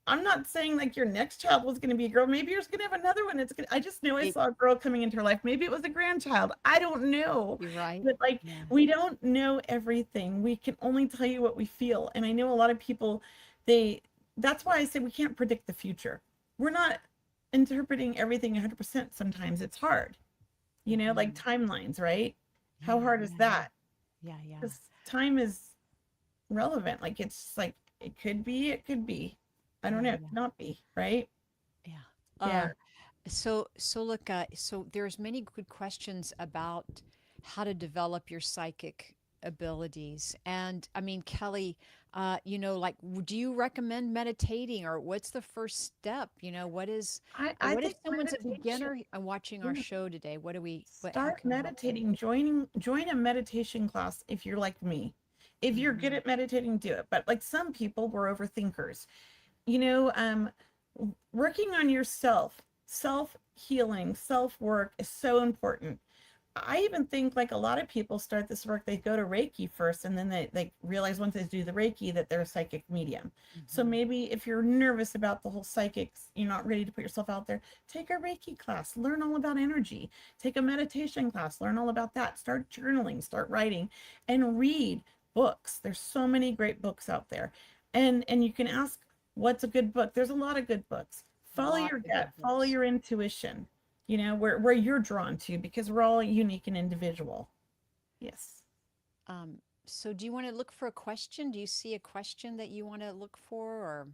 I'm not saying like your next child was going to be a girl. Maybe you're going to have another one. I just know I It, saw a girl coming into her life. Maybe it was a grandchild. I don't know. you're right. But like, Yeah. we don't know everything. We can only tell you what we feel. And I know a lot of people, they, that's why I say we can't predict the future. We're not interpreting everything 100%. Sometimes it's hard, like Hmm. timelines, right? How Yeah. hard is Yeah. Yeah. that? Yeah. Yeah. Because time is relevant. Like, it's like, it could be, it could be. I don't Yeah. know, it Yeah. could not be, right? Yeah. Yeah. So look, so there's many good questions about how to develop your psychic abilities. And I mean, Kelly, like, do you recommend meditating, or what's the first step? I What if think someone's a meditation, beginner watching our yeah. show today? How Start can we help them? meditating, join a meditation class if you're like me. If you're good Hmm. at meditating, do it. But like some people, we're overthinkers. You know, um, Working on yourself, self healing, self work is so important. I even think like a lot of people start this work, they go to Reiki first and then they realize once they do the Reiki that they're a psychic medium. So Hmm. maybe if you're nervous about the whole psychics, you're not ready to put yourself out there, take a Reiki class, learn all about energy, take a meditation class, learn all about that, start journaling, start writing, and read books. There's so many great books out there. And you can ask, what's a good book? There's a lot of good books. Follow your Lots of gut, good follow books. your intuition, where you're drawn to, because we're all unique and individual. Yes. Um, so do you want to look for a question? Do you see a question that you want to look for, or?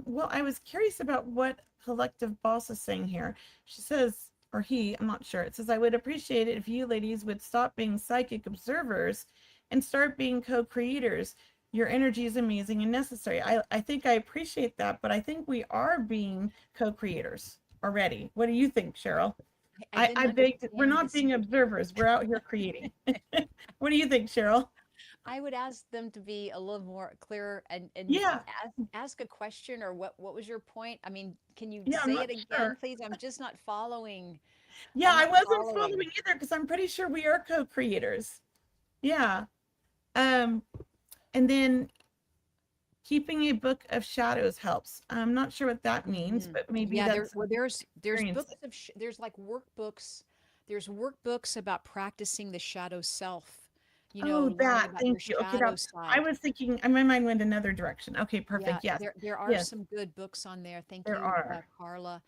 Well, I was curious about what Collective Boss is saying here. She says, or he, I'm not sure. It says, I would appreciate it if you ladies would stop being psychic observers and start being co-creators. Your energy is amazing and necessary. I think I appreciate that, but I think we are being co-creators already. What do you think, Cheryl? I didn't I begged, we're understand not this. being observers. We're out here creating. What do you think, Cheryl? I would ask them to be a little more clear and Yeah, ask a question, or what was your point? I mean, can you yeah, I'm say not it again, sure. please? I'm just not following. Yeah, I'm I not wasn't following. following either because I'm pretty sure we are co-creators. Yeah. Um, and then keeping a book of shadows helps. I'm not sure what that means, Hmm. but maybe Yeah, that's there's experience books it. of there's like workbooks. There's workbooks about practicing the shadow self. Oh, Learning that. about your Thank you. Okay, shadow that I side. was thinking, my mind went another direction. Okay, Yeah, perfect. Yes. there are Yes, some good books on there. Thank there you, are. Carla,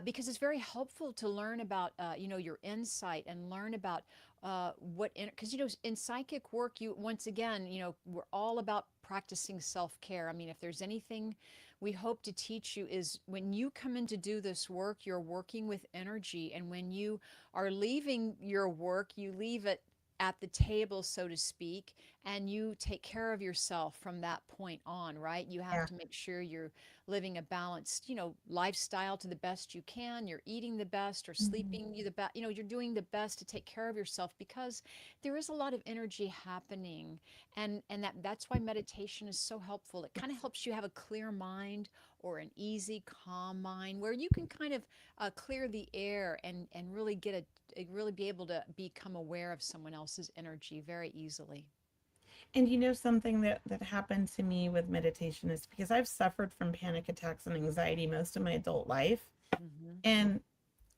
because it's very helpful to learn about your insight and learn about because in psychic work, you once again, we're all about practicing self-care. I mean, if there's anything we hope to teach you is when you come in to do this work, you're working with energy, and when you are leaving your work, you leave it at the table, so to speak, and you take care of yourself from that point on, right? You have Yeah. to make sure you're living a balanced, lifestyle to the best you can. You're eating the best or Mhm. sleeping you the best. You're doing the best to take care of yourself because there is a lot of energy happening, and that's why meditation is so helpful. It kind of Yes. helps you have a clear mind or an easy, calm mind where you can kind of clear the air and really really be able to become aware of someone else's energy very easily. And you know something that happened to me with meditation is because I've suffered from panic attacks and anxiety most of my adult life, Hmm. and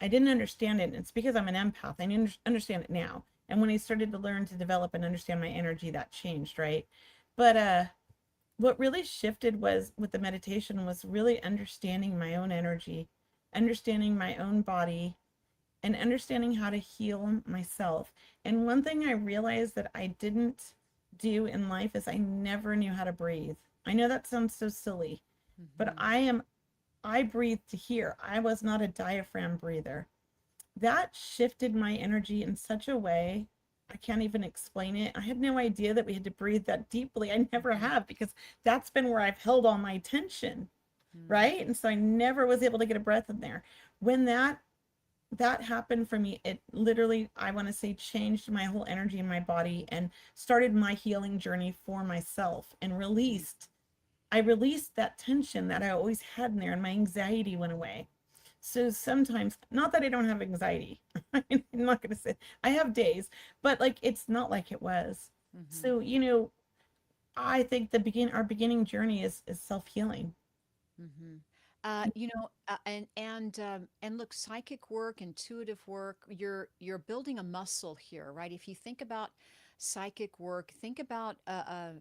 I didn't understand it. It's because I'm an empath. I understand it now. And when I started to learn to develop and understand my energy, that changed, right? But what really shifted was with the meditation was really understanding my own energy, understanding my own body, and understanding how to heal myself. And one thing I realized that I didn't do in life is I never knew how to breathe. I know that sounds so silly, but Hmm. I breathe to here. I was not a diaphragm breather. That shifted my energy in such a way I can't even explain it. I had no idea that we had to breathe that deeply. I never Hmm. have because that's been where I've held all my tension, Hmm. right? And so I never was able to get a breath in there. When that happened for me, it literally, I want to say, changed my whole energy in my body and started my healing journey for myself and I released that tension that I always had in there, and my anxiety went away. So sometimes, not that I don't have anxiety, I'm not going to say I have days, but like it's not like it was. Hmm. So, I think our beginning journey is self-healing. Hmm. And look, psychic work, intuitive work, you're building a muscle here, right? If you think about psychic work, think about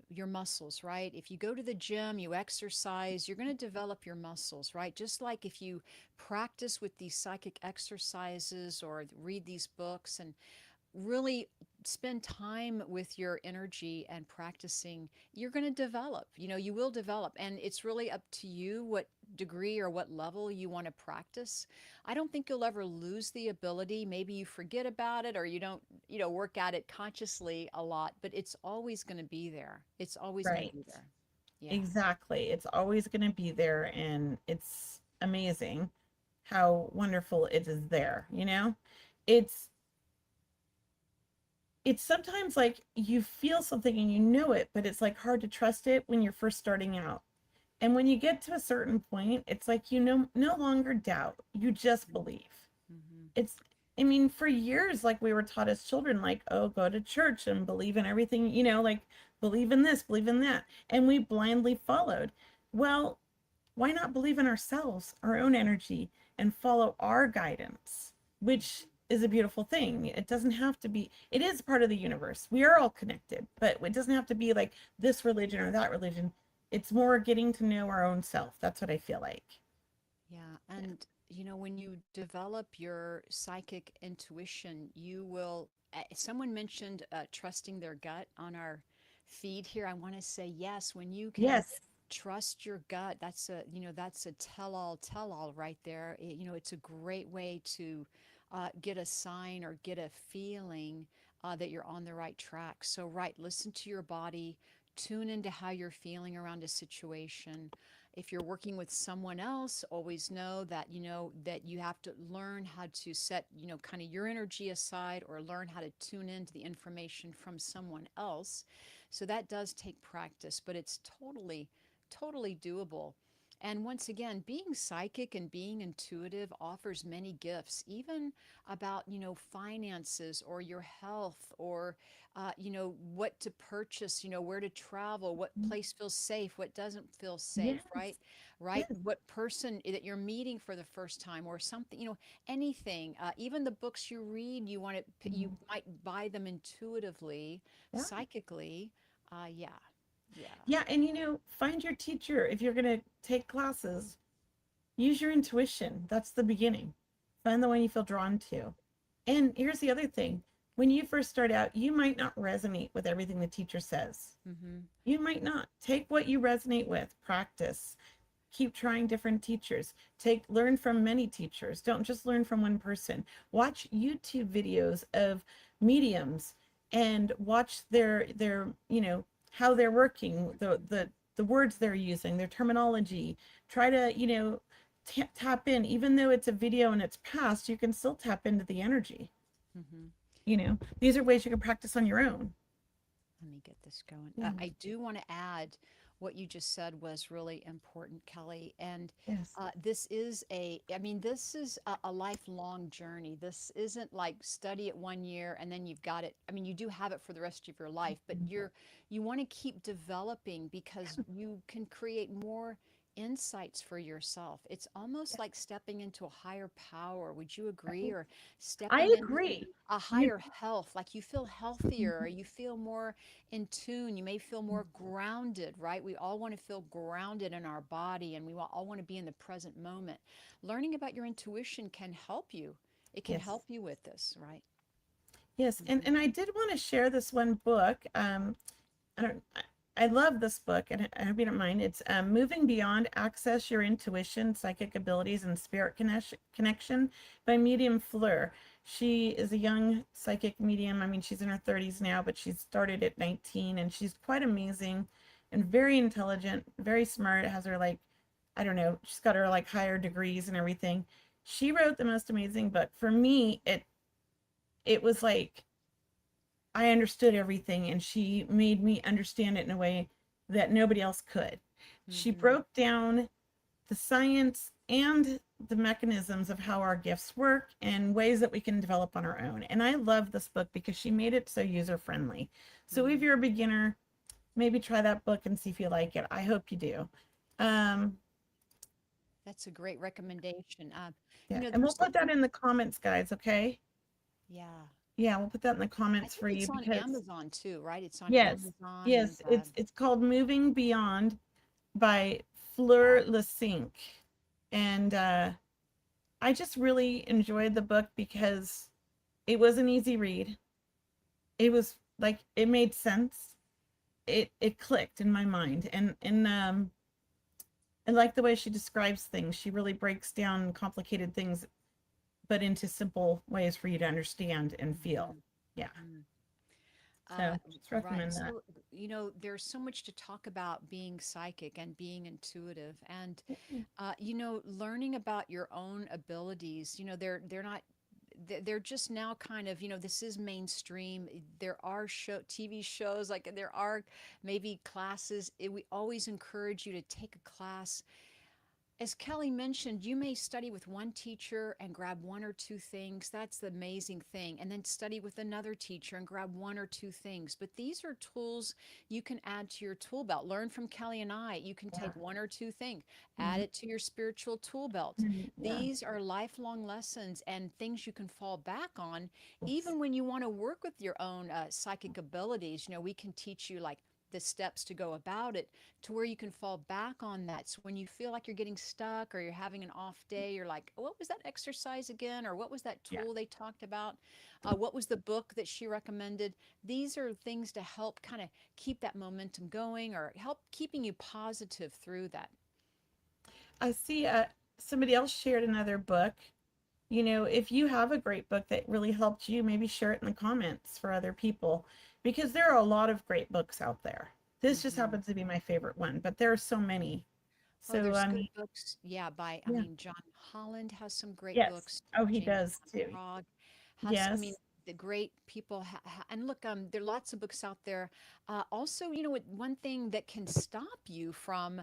your muscles, right? If you go to the gym, you exercise, you're going to develop your muscles, right? Just like if you practice with these psychic exercises or read these books and really spend time with your energy and practicing, you're going to develop. You will develop. And it's really up to you what degree or what level you want to practice. I don't think you'll ever lose the ability. Maybe you forget about it or you don't, work at it consciously a lot, but it's always going to be there. It's always going to Right. be there. Yeah. Exactly. It's always going to be there, and it's amazing how wonderful it is there. It's it's sometimes like you feel something and you know it, but it's like hard to trust it when you're first starting out. And when you get to a certain point, it's like no longer doubt. You just believe. Hmm. It's I mean, for years, like we were taught as children, like, oh, go to church and believe in everything, like believe in this, believe in that. And we blindly followed. Well, why not believe in ourselves, our own energy, and follow our guidance, which is a beautiful thing. It doesn't have to be, it is part of the universe. We are all connected, but it doesn't have to be like this religion or that religion. It's more getting to know our own self. That's what I feel like. Yeah. Yeah. And, when you develop your psychic intuition, you will. Someone mentioned trusting their gut on our feed here. I want to say yes. When you can Yes. trust your gut, that's a tell all right there. It's a great way to get a sign or get a feeling that you're on the right track. So, right, listen to your body, tune into how you're feeling around a situation. If you're working with someone else, always know that that you have to learn how to set, kind of your energy aside or learn how to tune into the information from someone else So that does take practice, but it's totally doable. And once again, being psychic and being intuitive offers many gifts, even about, finances or your health or, what to purchase, where to travel, what Mm. place feels safe, what doesn't feel safe, right? Yes. Right? Yes. What person that you're meeting for the first time or something, anything, even the books you read, you Mhm. might buy them intuitively, Yeah. psychically. Yeah, yeah. Yeah. And find your teacher. If you're going to take classes, use your intuition. That's the beginning. Find the one you feel drawn to. And here's the other thing. When you first start out, you might not resonate with everything the teacher says. Mm-hmm. You might not. Take what you resonate with, practice, keep trying different teachers. Learn from many teachers. Don't just learn from one person. Watch YouTube videos of mediums and watch how they're working, the words they're using, their terminology. Try to, tap in. Even though it's a video and it's past, you can still tap into the energy. Mm-hmm. These are ways you can practice on your own. Let me get this going. Yeah. I do want to add what you just said was really important, Kelly. And Yes. this is a lifelong journey. This isn't like study it 1 year and then you've got it. I mean, you do have it for the rest of your life, but you want to keep developing because you can create more insights for yourself. It's almost like stepping into a higher power. Would you agree? Or I stepping into agree. a You, higher health, like you feel healthier or you feel more in tune, you may feel more grounded, right? We all want to feel grounded in our body and we all want to be in the present moment. Learning about your intuition can help you. It can yes. help you with this, right? Yes, and Mhm. and I did want to share this one book. I don't. I love this book, and I hope you don't mind. It's "Moving Beyond: Access Your Intuition, Psychic Abilities, and Spirit Connection" by Medium Fleur. She is a young psychic medium. I mean, she's in her 30s now, but she started at 19, and she's quite amazing and very intelligent, very smart. Has her like, I don't know, she's got her like higher degrees and everything. She wrote the most amazing book. For me, it was like I understood everything and she made me understand it in a way that nobody else could. She Mhm. broke down the science and the mechanisms of how our gifts work and ways that we can develop on our own. And I love this book because she made it so user friendly. So if Mm. you're a beginner, maybe try that book and see if you like it. I hope you do. Um, That's a great recommendation. yeah, and we'll There's put that in the comments, guys, okay? yeah. Yeah, we'll put that in the I comments think for you it's on because Amazon too, right? It's on yes, Amazon and yes, it's called Moving Beyond by Fleur Lesink. And I just really enjoyed the book because it was an easy read. It was like it made sense. It clicked in my mind. And I like the way she describes things. She really breaks down complicated things but into simple ways for you to understand and feel. Mhm. Yeah. Mhm. Uh, So just right. recommend that. So, there's so much to talk about being psychic and being intuitive and, learning about your own abilities. They're not, they're just now kind of, this is mainstream. There are TV shows, like there are maybe classes. We always encourage you to take a class. As Kelly mentioned, you may study with one teacher and grab one or two things. That's the amazing thing. And then study with another teacher and grab one or two things. But these are tools you can add to your tool belt. Learn from Kelly and I. You can Yeah. take one or two things, add Mhm. it to your spiritual tool belt. Mhm. Yeah. These are lifelong lessons and things you can fall back on, Yes. even when you want to work with your own psychic abilities. We can teach you like the steps to go about it to where you can fall back on that. So when you feel like you're getting stuck or you're having an off day, you're like, what was that exercise again? Or what was that Yeah. tool they talked about? What was the book that she recommended? These are things to help kind of keep that momentum going or help keeping you positive through that. I see somebody else shared another book. If you have a great book that really helped you, maybe share it in the comments for other people because there are a lot of great books out there. This just Hmm. happens to be my favorite one, but there are so many. Oh, So, there's good books. Yeah, yeah. John Holland has some great Yes. books. Oh, he James does too. Prague has, Yes. the great people and look, there are lots of books out there. Also, one thing that can stop you from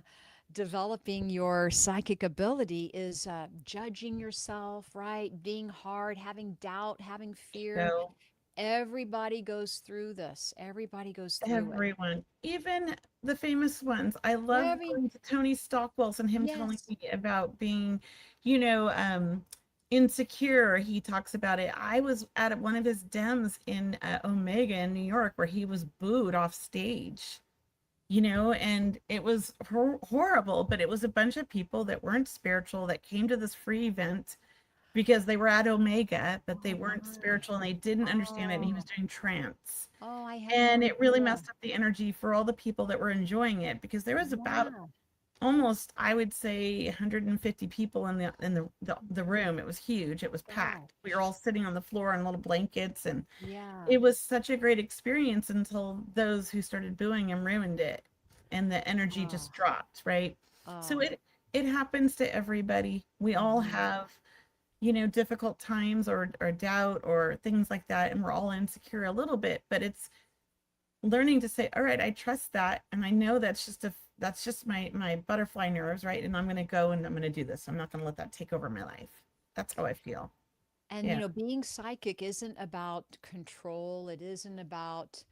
developing your psychic ability is judging yourself, right? Being hard, having doubt, having fear. So Everybody goes through this. Everybody goes through it. everyone, even the famous ones. I love Every going to Tony Stockwell's and him telling Yes. me about being, you know, insecure. He talks about it. I was at one of his dems in Omega in New York where he was booed off stage, and it was horrible, but it was a bunch of people that weren't spiritual that came to this free event because they were at Omega, but they Oh weren't my. spiritual and they didn't understand it. And he was Oh. doing trance. Oh, I had no And it really idea. messed up the energy for all the people that were enjoying it because there was about Yeah. almost, I would say, 150 people in the room. It was huge. It was packed. We were Gosh. all sitting on the floor on little blankets, and Yeah. it was such a great experience until those who started booing him ruined it, and the energy Oh. just dropped, right? So Oh. it happens to everybody. We all Hmm. have, difficult times or doubt or things like that, and we're all insecure a little bit, but it's learning to say, all right, I trust that, and I know that's just my butterfly nerves, right? And I'm going to go and I'm going to do this. I'm not going to let that take over my life. That's how I feel. And, Yeah. being psychic isn't about control. It isn't about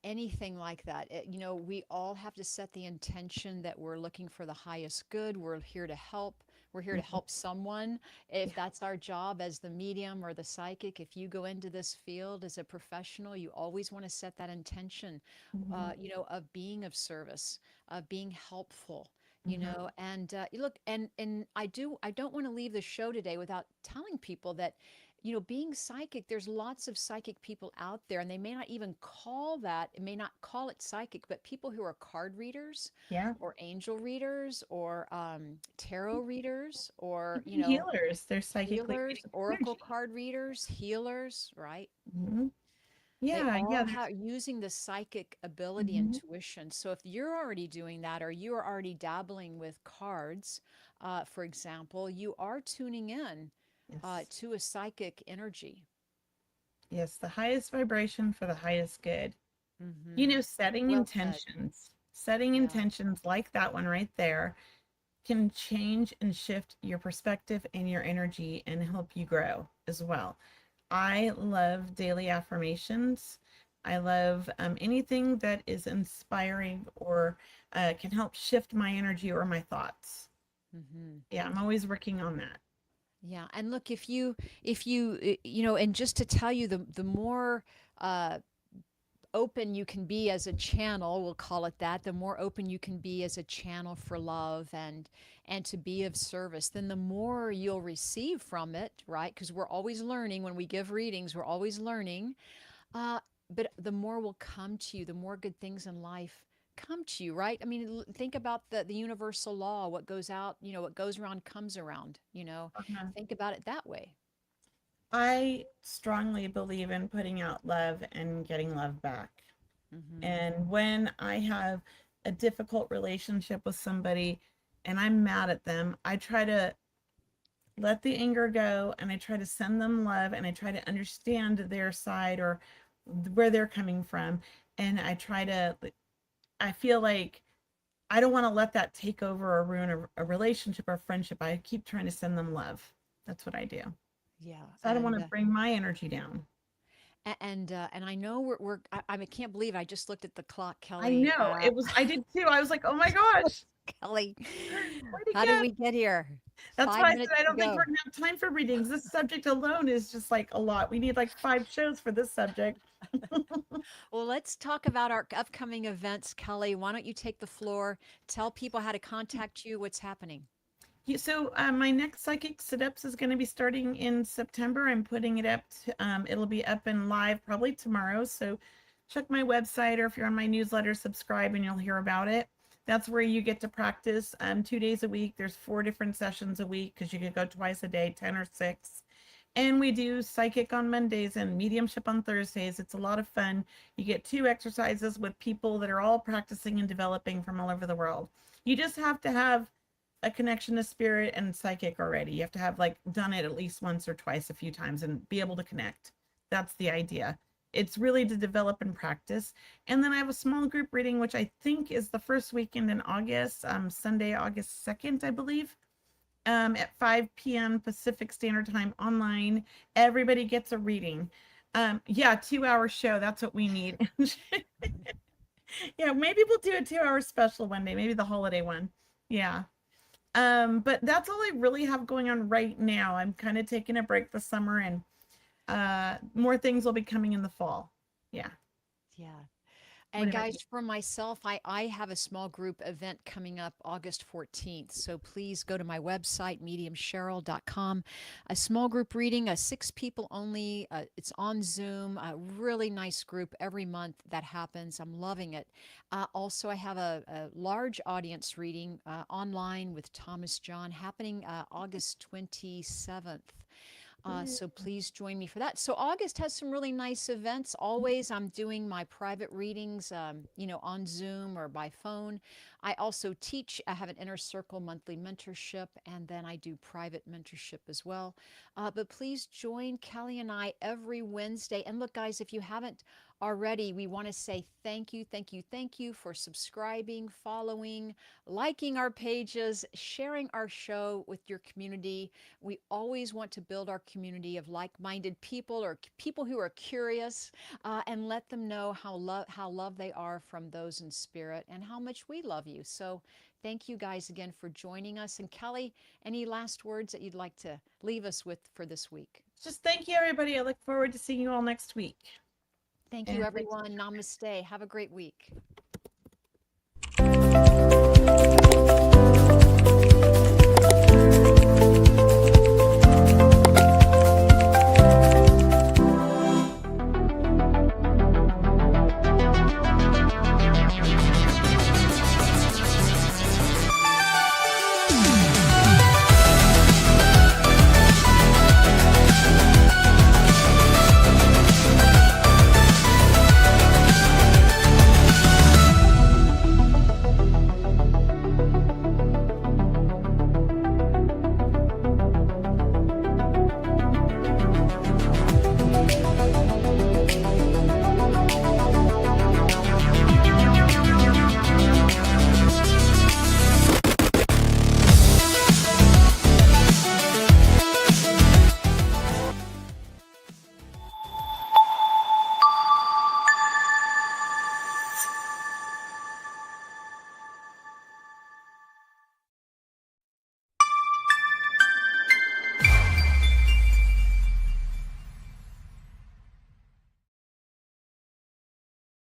anything like that. We all have to set the intention that we're looking for the highest good. We're here to help. We're here to Mhm. help someone. If Yeah. that's our job as the medium or the psychic, if you go into this field as a professional, you always want to set that intention, Mhm. of being of service, of being helpful, Mhm. and look, and I don't want to leave the show today without telling people that, being psychic, there's lots of psychic people out there, and they may not even call that, it may not call it psychic, but people who are card readers Yeah. or angel readers or tarot readers or, Even healers, they're psychically healers, reading oracle energy. card readers, healers, right? Mhm. They Yeah. all Yeah. have using the psychic ability, Mhm. intuition. So if you're already doing that, or you are already dabbling with cards, for example, you are tuning in Yes. to a psychic energy. Yes. The highest vibration for the highest good. Hmm. Well said. Setting Yeah. intentions like that one right there can change and shift your perspective and your energy and help you grow as well. I love daily affirmations. I love anything that is inspiring or can help shift my energy or my thoughts. Hmm. Yeah, I'm always working on that. Yeah. And look, and just to tell you, the more uh, open you can be as a channel, we'll call it that, the more open you can be as a channel for love and to be of service, then the more you'll receive from it, right? Because we're always learning when we give readings, we're always learning. uh, but the more will come to you, the more good things in life come to you, right? I mean, think about the universal law, what goes out, what goes around comes around, Uh-huh. think about it that way. I strongly believe in putting out love and getting love back. Hmm. And when I have a difficult relationship with somebody and I'm mad at them, I try to let the anger go and I try to send them love and I try to understand their side or where they're coming from. And I feel like I don't want to let that take over or ruin a relationship or friendship. I keep trying to send them love. That's what I do. Yeah. So I don't want to bring my energy down. And I know I can't believe I just looked at the clock, I Kelly. know I did too. I was like, oh my gosh, Kelly, where'd it how did go? we get here? That's Five why I said minutes I to don't think we're go. gonna have time for readings. This subject alone is just like a lot. We need like 5 shows for this subject. Well, let's talk about our upcoming events, Kelly. Why don't you take the floor? Tell people how to contact you, what's happening. So my next psychic sit-ups is going to be starting in September. I'm putting it up. It'll be up and live probably tomorrow. So check my website, or if you're on my newsletter, subscribe and you'll hear about it. That's where you get to practice 2 days a week. There's 4 different sessions a week because you could go twice a day, 10 or 6. And we do psychic on Mondays and mediumship on Thursdays. It's a lot of fun. You get 2 exercises with people that are all practicing and developing from all over the world. You just have to have a connection to spirit and psychic already. You have to have like done it at least once or twice a few times and be able to connect. That's the idea. It's really to develop and practice. And then I have a small group reading, which I think is the first weekend in August, Sunday, August 2nd, I believe, at 5 p.m. Pacific Standard Time online. Everybody gets a reading. Yeah, 2 hour show. That's what we need. Yeah, maybe we'll do a 2 hour special one day, maybe the holiday one. Yeah. But that's all I really have going on right now. I'm kind of taking a break this summer, and more things will be coming in the fall. Yeah. Yeah. What And about you? guys, for myself, I have a small group event coming up August 14th. So please go to my website, mediumcheryl.com. A small group reading, 6 people only. It's on Zoom, a really nice group every month that happens. I'm loving it. Also, I have a large audience reading online with Thomas John happening August 27th. So please join me for that. So August has some really nice events. Always, I'm doing my private readings, on Zoom or by phone. I also teach. I have an inner circle monthly mentorship, and then I do private mentorship as well. But please join Kelly and I every Wednesday. And look, guys, if you haven't already, we want to say thank you, thank you, thank you for subscribing, following, liking our pages, sharing our show with your community. We always want to build our community of like-minded people or people who are curious, and let them know how loved they are from those in spirit and how much we love you. So thank you guys again for joining us. And Kelly, any last words that you'd like to leave us with for this week? Just thank you, everybody. I look forward to seeing you all next week. Thank you, And everyone. Namaste. Have a great week.